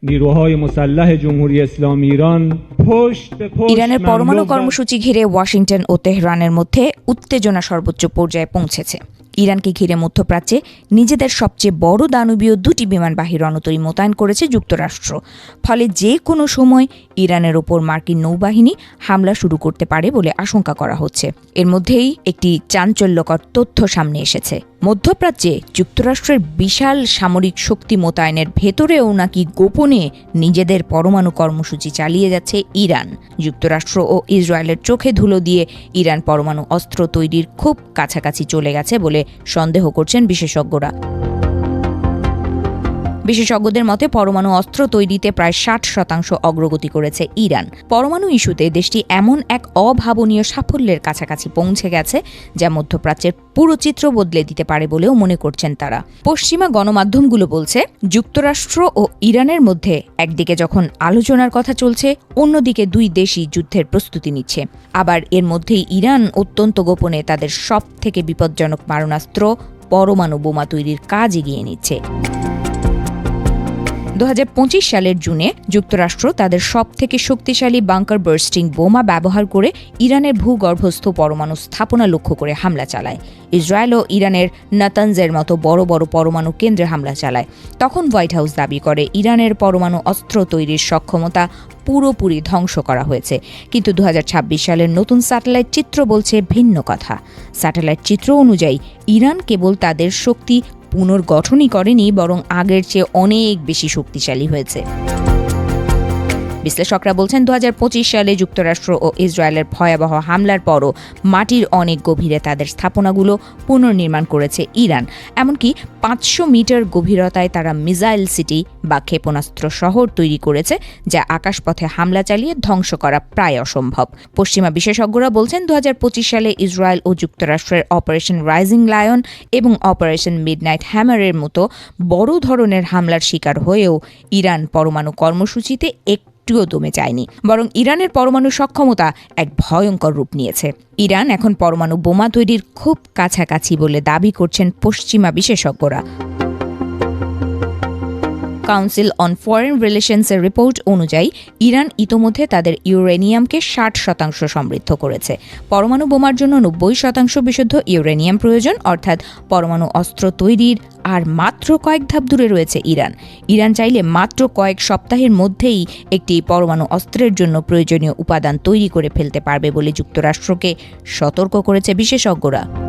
نیروهای مسلح جمهوری اسلامی ایران پشت به پشت ইরানের পরমাণু কর্মসূচি ঘিরে ওয়াশিংটন ও তেহরানের মধ্যে উত্তেজনা সর্বোচ্চ পর্যায়ে পৌঁছেছে। ইরানকে ঘিরে মধ্যপ্রাচ্যে নিজেদের সবচেয়ে বড় দানবীয় দুটি বিমানবাহী রণতরী মোতায়েন করেছে যুক্তরাষ্ট্র। ফলে যে কোনো সময় ইরানের ওপর মার্কিন নৌবাহিনী হামলা শুরু করতে পারে বলে আশঙ্কা করা হচ্ছে। এর মধ্যেই একটি চাঞ্চল্যকর তথ্য সামনে এসেছে। মধ্যপ্রাচ্যে যুক্তরাষ্ট্রের বিশাল সামরিক শক্তি মোতায়েনের ভেতরেও নাকি গোপনে নিজেদের পরমাণু কর্মসূচি চালিয়ে যাচ্ছে ইরান। যুক্তরাষ্ট্র ও ইসরায়েলের চোখে ধুলো দিয়ে ইরান পরমাণু অস্ত্র তৈরির খুব কাছাকাছি চলে গেছে বলে সন্দেহ করছেন বিশেষজ্ঞরা। বিশেষজ্ঞদের মতে পরমাণু অস্ত্র তৈরিতে প্রায় 60% অগ্রগতি করেছে ইরান। পরমাণু ইস্যুতে দেশটি এমন এক অভাবনীয় সাফল্যের কাছাকাছি পৌঁছে গেছে যা মধ্যপ্রাচ্যের পুরো চিত্র বদলে দিতে পারে বলেও মনে করছেন তারা। পশ্চিমা গণমাধ্যমগুলো বলছে যুক্তরাষ্ট্র ও ইরানের মধ্যে একদিকে যখন আলোচনার কথা চলছে, অন্যদিকে দুই দেশই যুদ্ধের প্রস্তুতি নিচ্ছে। আবার এর মধ্যেই ইরান অত্যন্ত গোপনে তাদের সব থেকে বিপজ্জনক মারণাস্ত্র পরমাণু বোমা তৈরির কাজ এগিয়ে নিচ্ছে। 2025 সালের জুনে যুক্তরাষ্ট্র তাদের সবথেকে শক্তিশালী বাংকার বার্স্টিং বোমা ব্যবহার করে ইরানের ভূগর্ভস্থ পরমাণু স্থাপনা লক্ষ্য করে হামলা চালায়। ইসরায়েলও ইরানের নাতানজের মতো বড় বড় পরমাণু কেন্দ্রে হামলা চালায়। তখন হোয়াইট হাউস দাবি করে ইরানের পরমাণু অস্ত্র তৈরির সক্ষমতা পুরোপুরি ধ্বংস করা হয়েছে। কিন্তু 2026 সালের নতুন স্যাটেলাইট চিত্র বলছে ভিন্ন কথা। স্যাটেলাইট চিত্র অনুযায়ী ইরান কেবল তাদের শক্তি পুনর্গঠনই করেনি, বরং আগের চেয়ে অনেক বেশি শক্তিশালী হয়েছে। বিশ্লেষকরা বলছেন 2025 সালে যুক্তরাষ্ট্র ও ইসরায়েলের ভয়াবহ হামলার পরও মাটির অনেক গভীরে তাদের স্থাপনাগুলো পুনর্নির্মাণ করেছে ইরান। এমনকি 500 মিটার গভীরতায় তারা মিসাইল সিটি বা ক্ষেপণাস্ত্র শহর তৈরি করেছে, যা আকাশপথে হামলা চালিয়ে ধ্বংস করা প্রায় অসম্ভব। পশ্চিমা বিশেষজ্ঞরা বলছেন 2025 সালে ইসরায়েল ও যুক্তরাষ্ট্রের অপারেশন রাইজিং লায়ন এবং অপারেশন মিডনাইট হ্যামারের মতো বড় ধরনের হামলার শিকার হয়েও ইরান পরমাণু কর্মসূচিতে একটুও দমে যায়নি, বরং ইরানের পরমাণু সক্ষমতা এক ভয়ঙ্কর রূপ নিয়েছে। ইরান এখন পরমাণু বোমা তৈরির খুব কাছাকাছি বলে দাবি করছেন পশ্চিমা বিশেষজ্ঞরা। কাউন্সিল অন ফরেন রিলেশনসের রিপোর্ট অনুযায়ী ইরান ইতোমধ্যে তাদের ইউরেনিয়ামকে 60% সমৃদ্ধ করেছে। পরমাণু বোমার জন্য 90% বিশুদ্ধ ইউরেনিয়াম প্রয়োজন, অর্থাৎ পরমাণু অস্ত্র তৈরির আর মাত্র কয়েক ধাপ দূরে রয়েছে ইরান। ইরান চাইলে মাত্র কয়েক সপ্তাহের মধ্যেই একটি পরমাণু অস্ত্রের জন্য প্রয়োজনীয় উপাদান তৈরি করে ফেলতে পারবে বলে যুক্তরাষ্ট্রকে সতর্ক করেছে বিশেষজ্ঞরা।